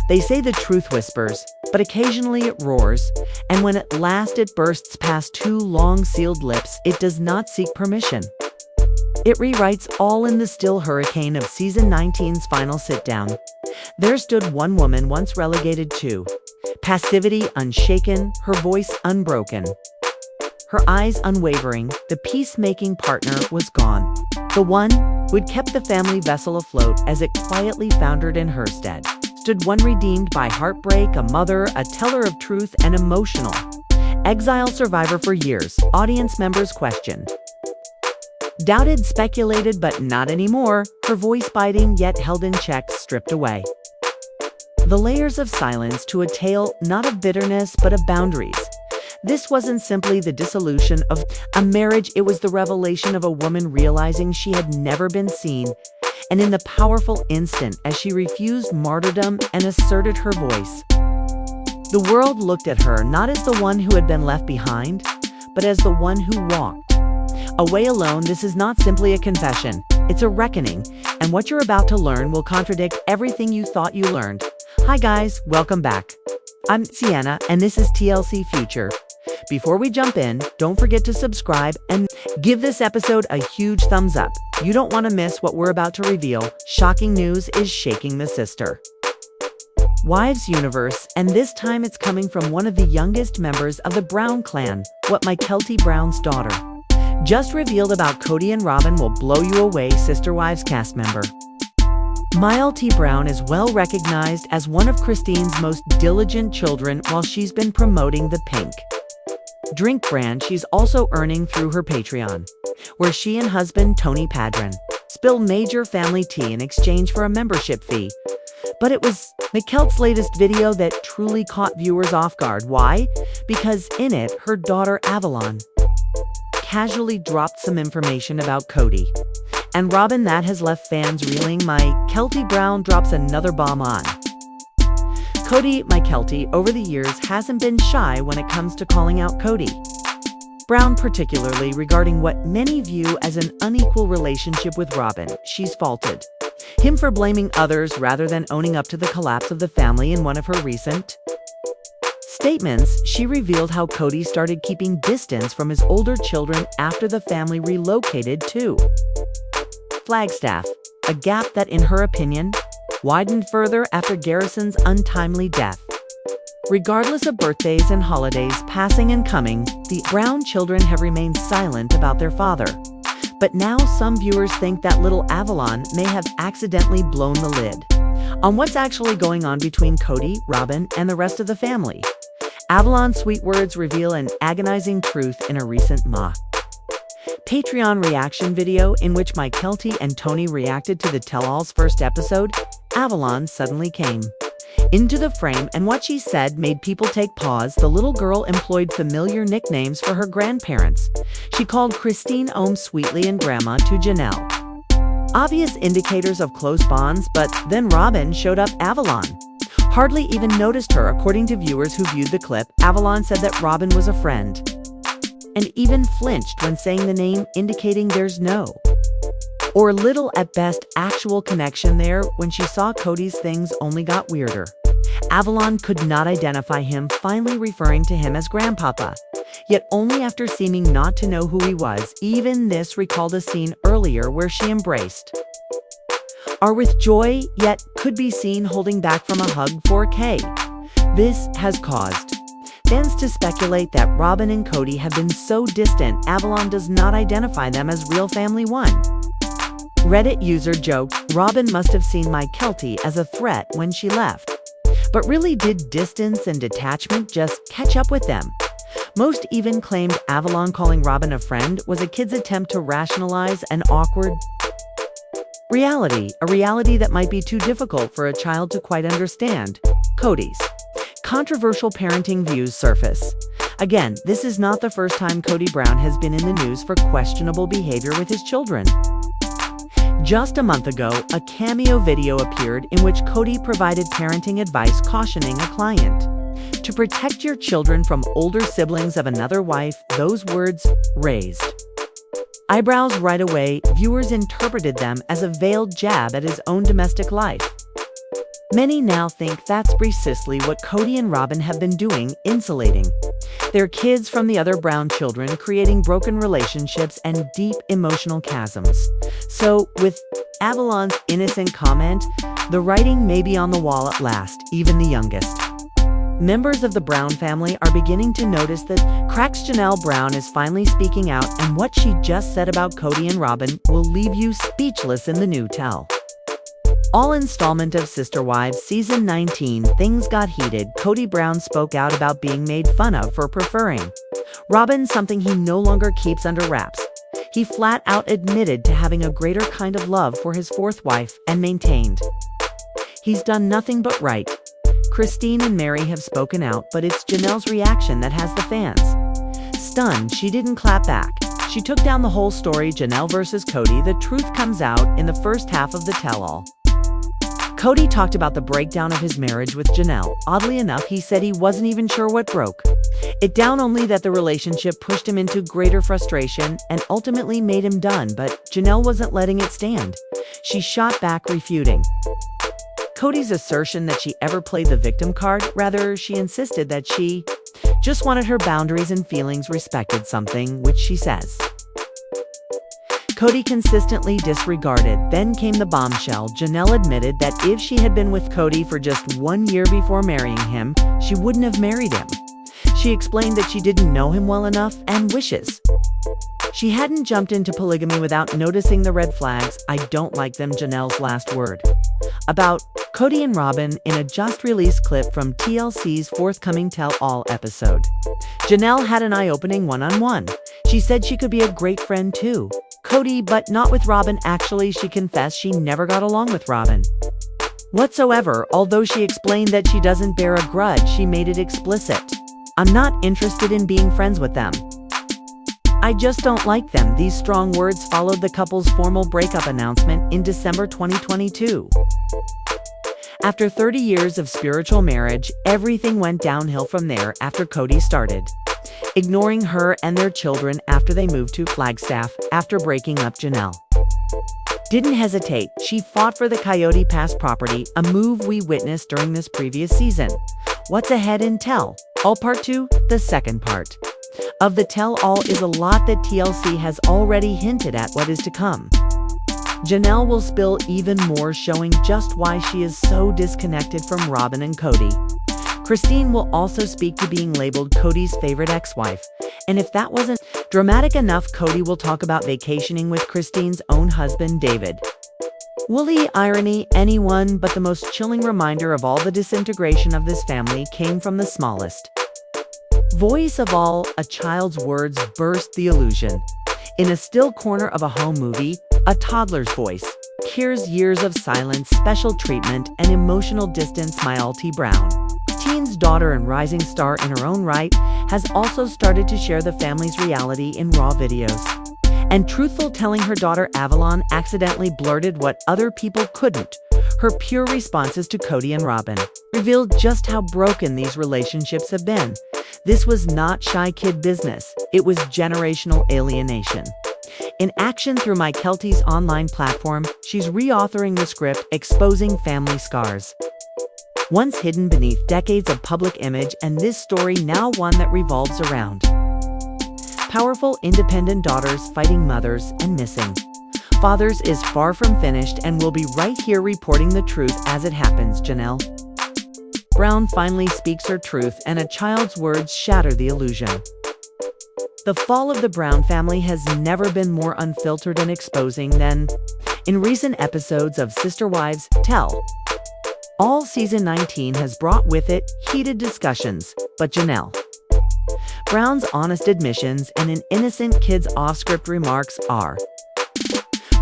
They say the truth whispers, but occasionally it roars, and when at last it bursts past two long-sealed lips, it does not seek permission. It rewrites all in the still hurricane of Season 19's final sit-down. There stood one woman once relegated to passivity unshaken, her voice unbroken. Her eyes unwavering, the peacemaking partner was gone. The one who had kept the family vessel afloat as it quietly foundered in her stead. Stood one redeemed by heartbreak, a mother, a teller of truth, and emotional exile survivor for years. Audience members questioned. Doubted, speculated, but not anymore. Her voice biting, yet held in check, stripped away. The layers of silence to a tale not of bitterness, but of boundaries. This wasn't simply the dissolution of a marriage, it was the revelation of a woman realizing she had never been seen, and in the powerful instant as she refused martyrdom and asserted her voice. The world looked at her not as the one who had been left behind, but as the one who walked away alone. This is not simply a confession, it's a reckoning, and what you're about to learn will contradict everything you thought you learned. Hi guys, welcome back. I'm Sienna, and this is TLC Future. Before we jump in, don't forget to subscribe and give this episode a huge thumbs up. You don't want to miss what we're about to reveal. Shocking news is shaking the sister wives universe, and this time it's coming from one of the youngest members of the Brown clan. What Kody Brown's daughter just revealed about Kody and Robyn will blow you away. Sister Wives cast member Kody Brown is well recognized as one of Christine's most diligent children. While she's been promoting the Pink drink brand, she's also earning through her Patreon, where she and husband Tony Padron spilled major family tea in exchange for a membership fee. But it was Kody's latest video that truly caught viewers off guard. Why? Because in it, her daughter Avalon casually dropped some information about Kody and Robyn that has left fans reeling. Kody Brown drops another bomb on Kody. Over the years hasn't been shy when it comes to calling out Kody Brown, particularly regarding what many view as an unequal relationship with Robyn. She's faulted him for blaming others rather than owning up to the collapse of the family. In one of her recent statements, she revealed how Kody started keeping distance from his older children after the family relocated to Flagstaff, a gap that, in her opinion, widened further after Garrison's untimely death. Regardless of birthdays and holidays passing and coming, the Brown children have remained silent about their father. But now some viewers think that little Avalon may have accidentally blown the lid on what's actually going on between Kody, Robyn, and the rest of the family. Avalon's sweet words reveal an agonizing truth in a recent Patreon reaction video in which Kody and Tony reacted to the tell-all's first episode. Avalon suddenly came into the frame, and what she said made people take pause. The little girl employed familiar nicknames for her grandparents. She called Christine sweetly and Grandma to Janelle. Obvious indicators of close bonds, but then Robyn showed up. Avalon hardly even noticed her. According to viewers who viewed the clip, Avalon said that Robyn was a friend, and even flinched when saying the name, indicating there's no, or little at best, actual connection there. When she saw Kody's, things only got weirder. Avalon could not identify him, finally referring to him as Grandpapa, yet only after seeming not to know who he was. Even this recalled a scene earlier where she embraced her with joy, yet could be seen holding back from a hug for Kay. This has caused fans to speculate that Robyn and Kody have been so distant Avalon does not identify them as real family. One Reddit user joked, Robyn must have seen Kody as a threat when she left, but really did distance and detachment just catch up with them? Most even claimed Avalon calling Robyn a friend was a kid's attempt to rationalize an awkward reality, a reality that might be too difficult for a child to quite understand. Kody's controversial parenting views surface. Again, this is not the first time Kody Brown has been in the news for questionable behavior with his children. Just a month ago, a cameo video appeared in which Kody provided parenting advice cautioning a client to protect your children from older siblings of another wife. Those words raised eyebrows right away. Viewers interpreted them as a veiled jab at his own domestic life. Many now think that's precisely what Kody and Robyn have been doing, insulating their kids from the other Brown children, creating broken relationships and deep emotional chasms. So, with Avalon's innocent comment, the writing may be on the wall at last, even the youngest members of the Brown family are beginning to notice that cracks. Janelle Brown is finally speaking out, and what she just said about Kody and Robyn will leave you speechless in the new tell all installment of Sister Wives Season 19. Things got heated. Kody Brown spoke out about being made fun of for preferring Robyn, something he no longer keeps under wraps. He flat out admitted to having a greater kind of love for his fourth wife and maintained he's done nothing but right. Christine and Mary have spoken out, but it's Janelle's reaction that has the fans stunned. She didn't clap back. She took down the whole story. Janelle versus Kody. The truth comes out in the first half of the tell-all. Kody talked about the breakdown of his marriage with Janelle. Oddly enough, he said he wasn't even sure what broke it down, only that the relationship pushed him into greater frustration and ultimately made him done, but Janelle wasn't letting it stand. She shot back, refuting Kody's assertion that she ever played the victim card. Rather, she insisted that she just wanted her boundaries and feelings respected, something which she says Kody consistently disregarded. Then came the bombshell. Janelle admitted that if she had been with Kody for just 1 year before marrying him, she wouldn't have married him. She explained that she didn't know him well enough and wishes she hadn't jumped into polygamy without noticing the red flags. I don't like them, Janelle's last word about Kody and Robyn in a just-released clip from TLC's forthcoming tell-all episode. Janelle had an eye-opening one-on-one. She said she could be a great friend too, Kody, but not with Robyn. Actually, she confessed she never got along with Robyn whatsoever. Although she explained that she doesn't bear a grudge, she made it explicit. I'm not interested in being friends with them. I just don't like them. These strong words followed the couple's formal breakup announcement in December 2022. After 30 years of spiritual marriage, everything went downhill from there after Kody started ignoring her and their children after they moved to Flagstaff. After breaking up, Janelle didn't hesitate. She fought for the Coyote Pass property, a move we witnessed during this previous season. What's ahead in Tell All Part 2? The second part of the tell-all is a lot that TLC has already hinted at what is to come. Janelle will spill even more, showing just why she is so disconnected from Robyn and Kody. Christine will also speak to being labeled Kody's favorite ex-wife. And if that wasn't dramatic enough, Kody will talk about vacationing with Christine's own husband, David. Woolly irony, anyone but the most chilling reminder of all the disintegration of this family came from the smallest voice of all. A child's words burst the illusion. In a still corner of a home movie, a toddler's voice. Here's years of silence, special treatment, and emotional distance. Mayalti Brown, teen's daughter and rising star in her own right, has also started to share the family's reality in raw videos. And truthful, telling her daughter Avalon accidentally blurted what other people couldn't. Her pure responses to Kody and Robyn revealed just how broken these relationships have been. This was not shy kid business. It was generational alienation in action. Through Mykelti's online platform, she's reauthoring the script, exposing family scars once hidden beneath decades of public image, and this story now one that revolves around powerful, independent daughters fighting mothers and missing fathers is far from finished, and we'll be right here reporting the truth as it happens. Janelle Brown finally speaks her truth, and a child's words shatter the illusion. The fall of the Brown family has never been more unfiltered and exposing than in recent episodes of Sister Wives Tell All. Season 19 has brought with it heated discussions, but Janelle Brown's honest admissions and an innocent kid's off-script remarks are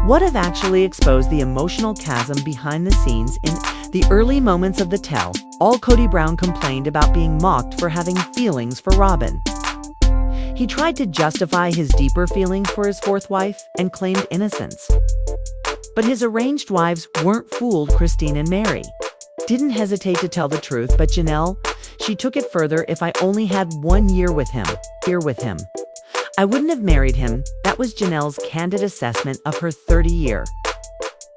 what have actually exposed the emotional chasm behind the scenes. In the early moments of the tell all, Kody Brown complained about being mocked for having feelings for Robyn. He tried to justify his deeper feelings for his fourth wife and claimed innocence. But his arranged wives weren't fooled. Christine and Mary didn't hesitate to tell the truth, but Janelle, she took it further. If I only had 1 year with him, I wouldn't have married him. That was Janelle's candid assessment of her 30-year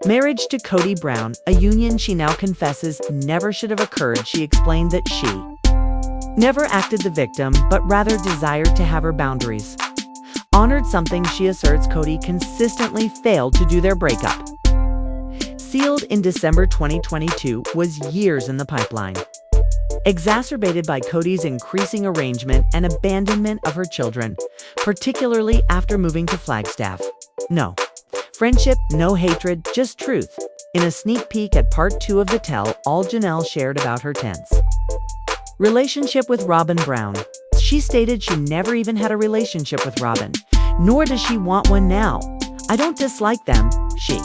Marriage to Kody Brown, a union she now confesses never should have occurred. She explained that she never acted the victim, but rather desired to have her boundaries honored, something she asserts Kody consistently failed to do. Their breakup, sealed in December 2022, was years in the pipeline, exacerbated by Kody's increasing arrangement and abandonment of her children, particularly after moving to Flagstaff. No friendship, no hatred, just truth. In a sneak peek at part 2 of the tell-all Janelle shared about her tense relationship with Robyn Brown, she stated she never even had a relationship with Robyn, nor does she want one now. "I don't dislike them," she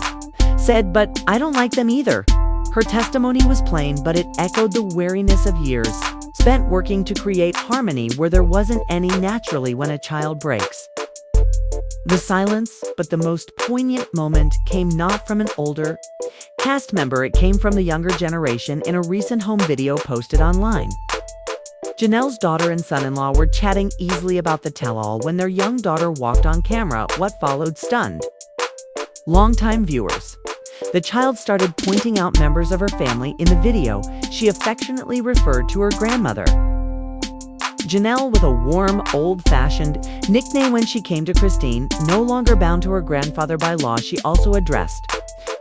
said, "but I don't like them either." Her testimony was plain, but it echoed the weariness of years spent working to create harmony where there wasn't any naturally when a child breaks. The silence, but the most poignant moment, came not from an older cast member, it came from the younger generation in a recent home video posted online. Janelle's daughter and son-in-law were chatting easily about the tell-all when their young daughter walked on camera. What followed stunned longtime viewers. The child started pointing out members of her family. In the video, she affectionately referred to her grandmother, Janelle, with a warm, old-fashioned nickname. When she came to Christine, no longer bound to her grandfather by law, she also addressed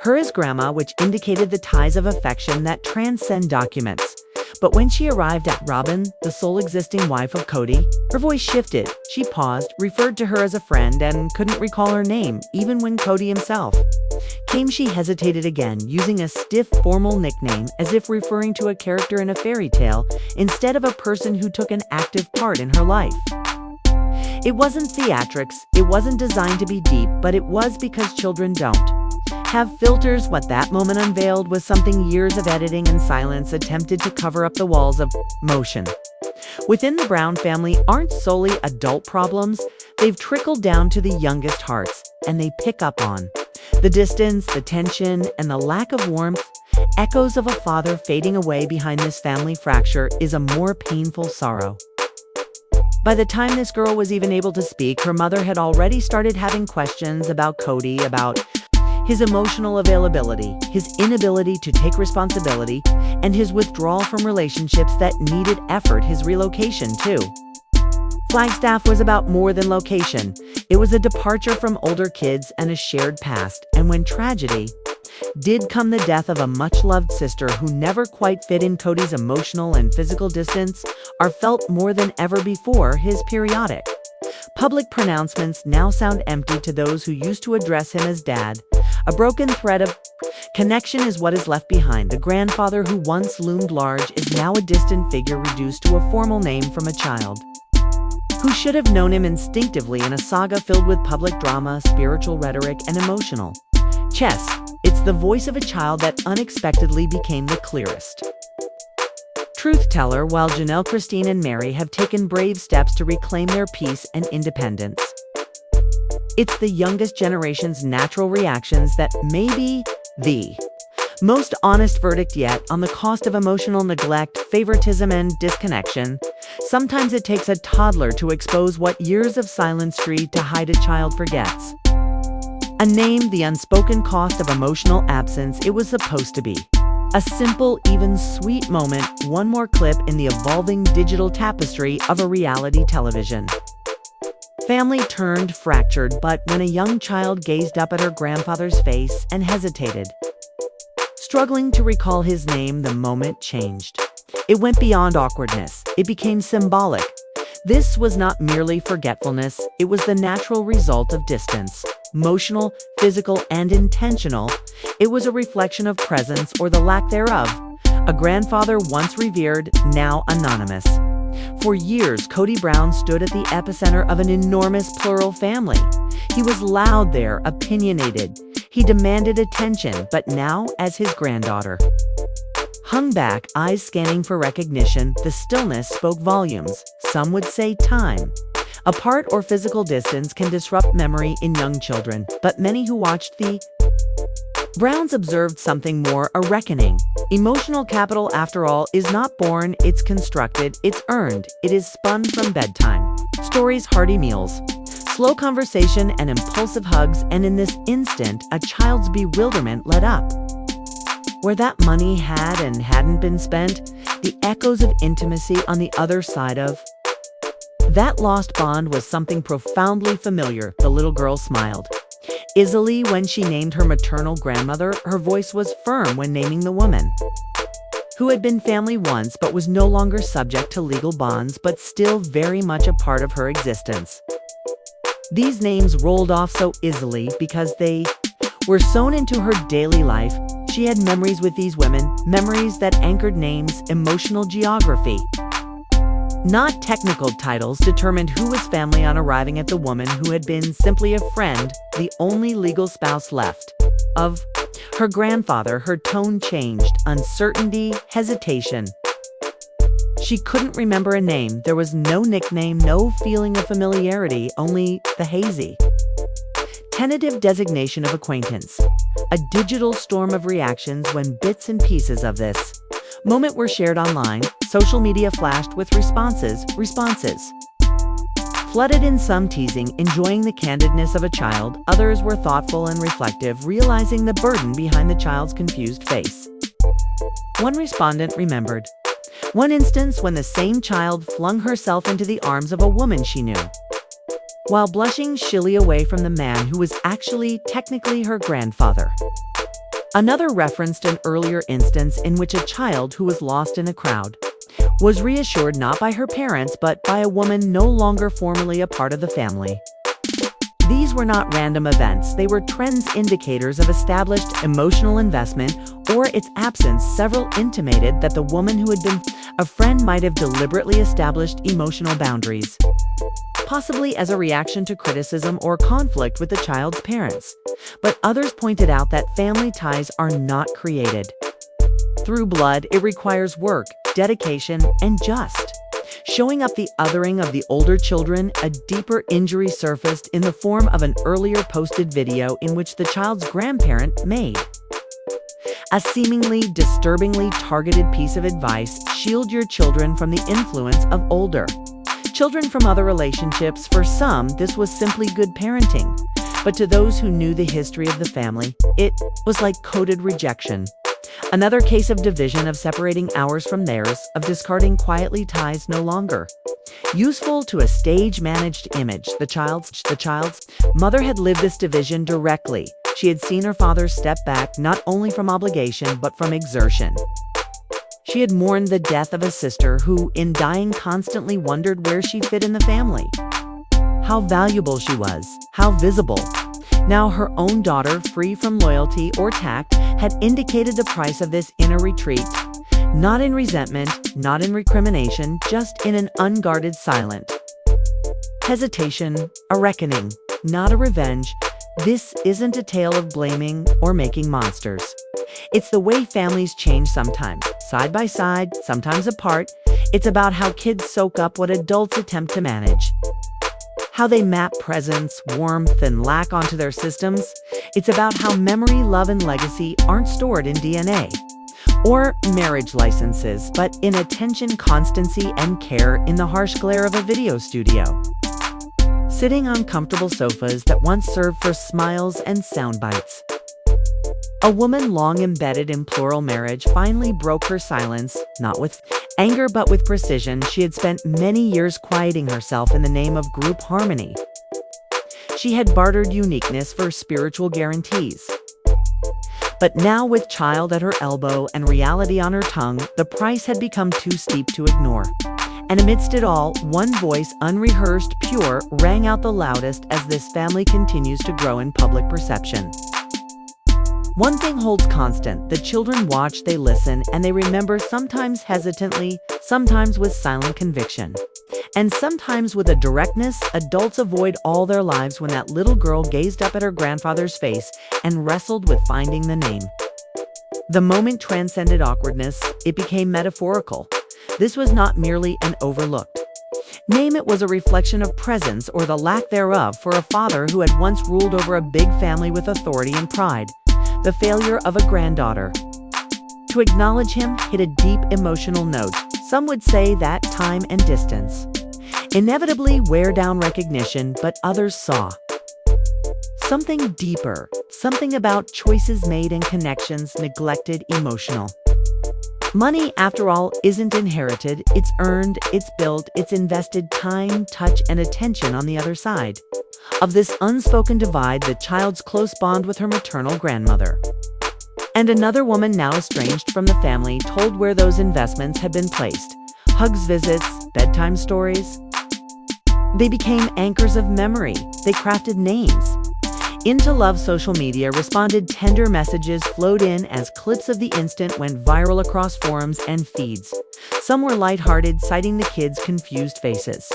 her as grandma, which indicated the ties of affection that transcend documents. But when she arrived at Robyn, the sole existing wife of Kody, her voice shifted. She paused, referred to her as a friend, and couldn't recall her name. Even when Kody himself came, she hesitated again, using a stiff, formal nickname as if referring to a character in a fairy tale instead of a person who took an active part in her life. It wasn't theatrics, it wasn't designed to be deep, but it was because children don't have filters. What that moment unveiled was something years of editing and silence attempted to cover up. The walls of motion within the Brown family aren't solely adult problems, they've trickled down to the youngest hearts, and they pick up on the distance, the tension, and the lack of warmth. Echoes of a father fading away. Behind this family fracture is a more painful sorrow. By the time this girl was even able to speak, her mother had already started having questions about Kody, about his emotional availability, his inability to take responsibility, and his withdrawal from relationships that needed effort. His relocation to Flagstaff was about more than location. It was a departure from older kids and a shared past. And when tragedy did come, the death of a much-loved sister who never quite fit in, Kody's emotional and physical distance are felt more than ever before. His periodic public pronouncements now sound empty to those who used to address him as dad. A broken thread of connection is what is left behind. The grandfather who once loomed large is now a distant figure, reduced to a formal name from a child who should have known him instinctively in a saga filled with public drama, spiritual rhetoric, and emotional chess. It's the voice of a child that unexpectedly became the clearest truth teller, while Janelle, Christine, and Mary have taken brave steps to reclaim their peace and independence. It's the youngest generation's natural reactions that may be the most honest verdict yet on the cost of emotional neglect, favoritism, and disconnection. Sometimes it takes a toddler to expose what years of silence to hide. A child forgets a name, the unspoken cost of emotional absence. It was supposed to be a simple, even sweet moment. One more clip in the evolving digital tapestry of a reality television family turned fractured. But when a young child gazed up at her grandfather's face and hesitated, struggling to recall his name, the moment changed. It went beyond awkwardness. It became symbolic. This was not merely forgetfulness, it was the natural result of distance. Emotional, physical, and intentional. It was a reflection of presence, or the lack thereof. A grandfather once revered, now anonymous. For years, Kody Brown stood at the epicenter of an enormous plural family. He was loud there, opinionated. He demanded attention, but now, as his granddaughter hung back, eyes scanning for recognition, the stillness spoke volumes. Some would say time apart or physical distance can disrupt memory in young children, but many who watched the Browns observed something more, a reckoning. Emotional capital, after all, is not born, it's constructed, it's earned, it is spun from bedtime stories, hearty meals, Slow conversation and impulsive hugs, and in this instant, a child's bewilderment let up. Where that money had and hadn't been spent, the echoes of intimacy on the other side of that lost bond was something profoundly familiar. The little girl smiled. Easily when she named her maternal grandmother, her voice was firm when naming the woman who had been family once but was no longer subject to legal bonds but still very much a part of her existence. These names rolled off so easily because they were sewn into her daily life. She had memories with these women, memories that anchored names, emotional geography. Not technical titles determined who was family on arriving at the woman who had been simply a friend, the only legal spouse left of her grandfather. Her tone changed, uncertainty, hesitation. She couldn't remember a name. There was no nickname, no feeling of familiarity, only the hazy, tentative designation of acquaintance. A digital storm of reactions when bits and pieces of this moment were shared online. Social media flashed with responses. Flooded in, some teasing, enjoying the candidness of a child. Others were thoughtful and reflective, realizing the burden behind the child's confused face. One respondent remembered one instance when the same child flung herself into the arms of a woman she knew, while blushing shyly away from the man who was actually technically her grandfather. Another referenced an earlier instance in which a child who was lost in a crowd was reassured not by her parents but by a woman no longer formally a part of the family. These were not random events, they were trends, indicators of established emotional investment or its absence. Several intimated that the woman who had been a friend might have deliberately established emotional boundaries, possibly as a reaction to criticism or conflict with the child's parents. But others pointed out that family ties are not created through blood. It requires work, dedication, and just showing up. The othering of the older children, a deeper injury surfaced in the form of an earlier posted video in which the child's grandparent made a seemingly disturbingly targeted piece of advice: shield your children from the influence of older children from other relationships. For some, this was simply good parenting, but to those who knew the history of the family, it was like coded rejection. Another case of division, of separating ours from theirs, of discarding quietly ties no longer useful to a stage-managed image. The child's mother had lived this division directly. She had seen her father step back not only from obligation but from exertion. She had mourned the death of a sister who, in dying, constantly wondered where she fit in the family, how valuable she was, how visible. Now her own daughter, free from loyalty or tact, had indicated the price of this inner retreat, not in resentment, not in recrimination, just in an unguarded silent hesitation, a reckoning, not a revenge. This isn't a tale of blaming or making monsters. It's the way families change, sometimes side by side, sometimes apart. It's about how kids soak up what adults attempt to manage, how they map presence, warmth, and lack onto their systems. It's about how memory, love, and legacy aren't stored in DNA or marriage licenses, but in attention, constancy, and care in the harsh glare of a video studio. Sitting on comfortable sofas that once served for smiles and sound bites, a woman long embedded in plural marriage finally broke her silence, not with anger but with precision. She had spent many years quieting herself in the name of group harmony. She had bartered uniqueness for spiritual guarantees. But now, with child at her elbow and reality on her tongue, the price had become too steep to ignore. And amidst it all, one voice, unrehearsed, pure, rang out the loudest as this family continues to grow in public perception. One thing holds constant: the children watch, they listen, and they remember, sometimes hesitantly, sometimes with silent conviction, and sometimes with a directness adults avoid all their lives. When that little girl gazed up at her grandfather's face and wrestled with finding the name, the moment transcended awkwardness. It became metaphorical. This was not merely an overlooked name, it was a reflection of presence, or the lack thereof, for a father who had once ruled over a big family with authority and pride. The failure of a granddaughter to acknowledge him hit a deep emotional note. Some would say that time and distance inevitably wear down recognition, but others saw something deeper, something about choices made and connections neglected, emotional. Money, after all, isn't inherited, it's earned, it's built, it's invested time, touch, and attention on the other side of this unspoken divide, the child's close bond with her maternal grandmother. And another woman, now estranged from the family, told where those investments had been placed. Hugs, visits, bedtime stories. They became anchors of memory. They crafted names. Into Love social media responded, tender messages flowed in as clips of the instant went viral across forums and feeds. Some were lighthearted, citing the kids' confused faces.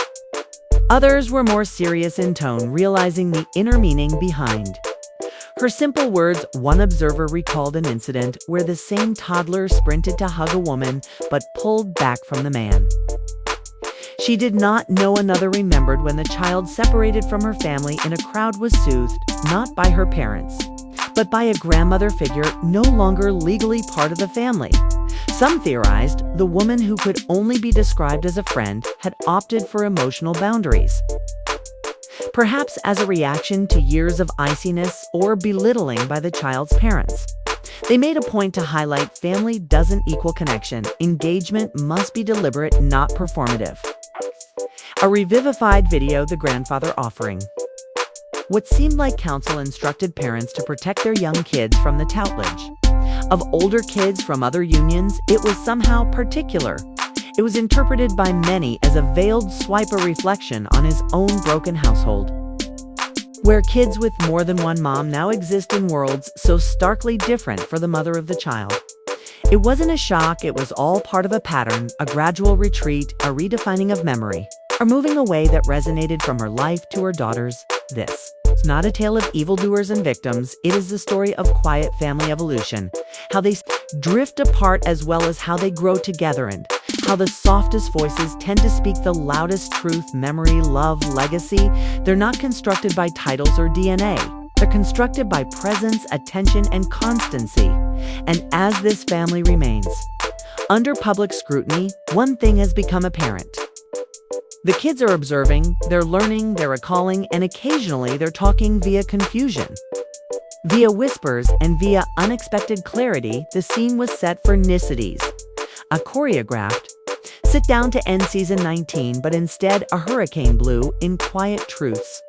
Others were more serious in tone, realizing the inner meaning behind her simple words. One observer recalled an incident where the same toddler sprinted to hug a woman but pulled back from the man she did not know. Another remembered when the child separated from her family in a crowd was soothed, not by her parents, but by a grandmother figure no longer legally part of the family. Some theorized the woman, who could only be described as a friend, had opted for emotional boundaries. Perhaps as a reaction to years of iciness or belittling by the child's parents. They made a point to highlight family doesn't equal connection. Engagement must be deliberate, not performative. A revivified video, the grandfather offering what seemed like counsel, instructed parents to protect their young kids from the tutelage of older kids from other unions. It was somehow particular. It was interpreted by many as a veiled swipe, a reflection on his own broken household, where kids with more than one mom now exist in worlds so starkly different for the mother of the child. It wasn't a shock, it was all part of a pattern, a gradual retreat, a redefining of memory, a moving away that resonated from her life to her daughters. This is not a tale of evildoers and victims, it is the story of quiet family evolution, how they drift apart as well as how they grow together, and how the softest voices tend to speak the loudest truth. Memory, love, legacy, they're not constructed by titles or DNA. They're constructed by presence, attention, and constancy. And as this family remains under public scrutiny, one thing has become apparent. The kids are observing, they're learning, they're recalling, and occasionally they're talking via confusion, via whispers, and via unexpected clarity. The scene was set for Nicities, a choreographed sit down to end season 19, but instead a hurricane blew in. Quiet truths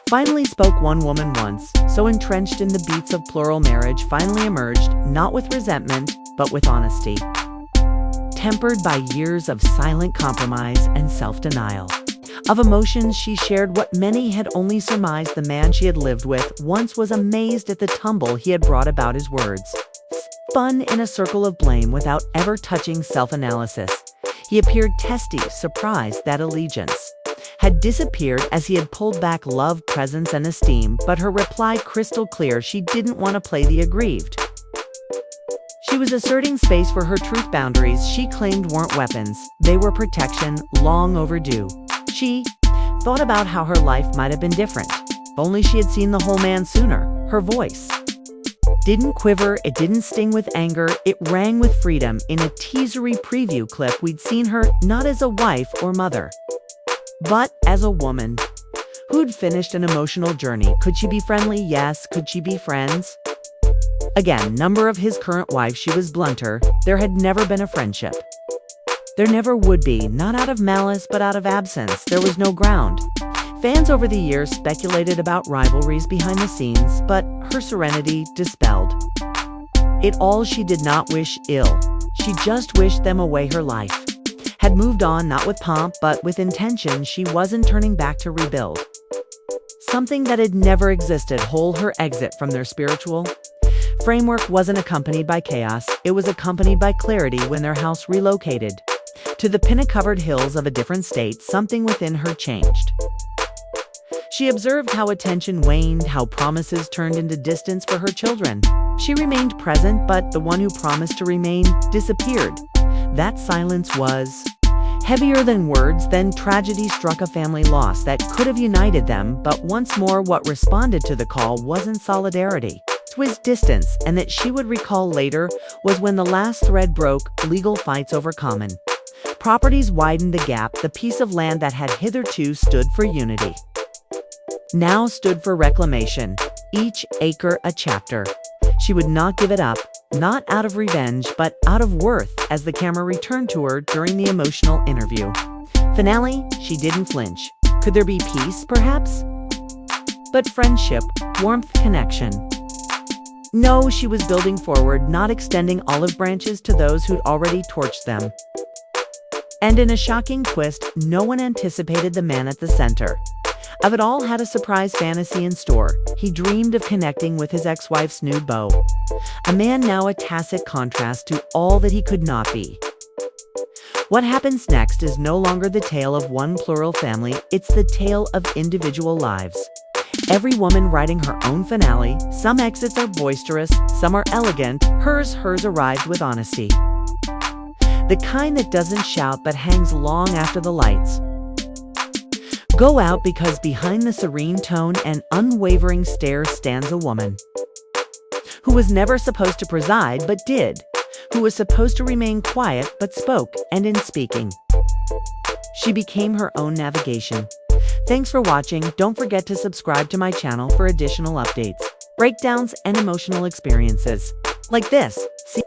finally spoke. One woman, once so entrenched in the beats of plural marriage, finally emerged, not with resentment, but with honesty, tempered by years of silent compromise and self-denial. Of emotions she shared what many had only surmised. The man she had lived with once was amazed at the tumble he had brought about his words, spun in a circle of blame without ever touching self-analysis. He appeared testy, surprised that allegiance had disappeared as he had pulled back love, presence, and esteem, but her reply crystal clear: she didn't want to play the aggrieved. She was asserting space for her truth. Boundaries she claimed weren't weapons, they were protection, long overdue. She thought about how her life might have been different. If only she had seen the whole man sooner. Her voice didn't quiver, it didn't sting with anger, it rang with freedom. In a teasery preview clip, we'd seen her not as a wife or mother, but as a woman who'd finished an emotional journey. Could she be friendly? Yes. Could she be friends? Again, number of his current wife, she was blunter. There had never been a friendship. There never would be, not out of malice, but out of absence. There was no ground. Fans over the years speculated about rivalries behind the scenes, but her serenity dispelled it all. She did not wish ill. She just wished them away. Her life had moved on, not with pomp, but with intention. She wasn't turning back to rebuild something that had never existed whole. Her exit from their spiritual framework wasn't accompanied by chaos, it was accompanied by clarity. When their house relocated to the pinna-covered hills of a different state, something within her changed. She observed how attention waned, how promises turned into distance for her children. She remained present, but the one who promised to remain disappeared. That silence was heavier than words. Then tragedy struck, a family loss that could have united them, but once more what responded to the call wasn't solidarity. It was distance, and that she would recall later was when the last thread broke. Legal fights over common properties widened the gap. The piece of land that had hitherto stood for unity now stood for reclamation, each acre a chapter. She would not give it up, not out of revenge, but out of worth, as the camera returned to her during the emotional interview. Finale, she didn't flinch. Could there be peace, perhaps? But friendship, warmth, connection. No, she was building forward, not extending olive branches to those who'd already torched them. And in a shocking twist, no one anticipated the man at the center of it all had a surprise fantasy in store. He dreamed of connecting with his ex-wife's new beau, a man now a tacit contrast to all that he could not be. What happens next is no longer the tale of one plural family, it's the tale of individual lives. Every woman writing her own finale. Some exits are boisterous, some are elegant. Hers arrived with honesty. The kind that doesn't shout but hangs long after the lights go out, because behind the serene tone and unwavering stare stands a woman who was never supposed to preside but did, who was supposed to remain quiet but spoke, and in speaking, she became her own navigation. Thanks for watching. Don't forget to subscribe to my channel for additional updates, breakdowns, and emotional experiences like this. See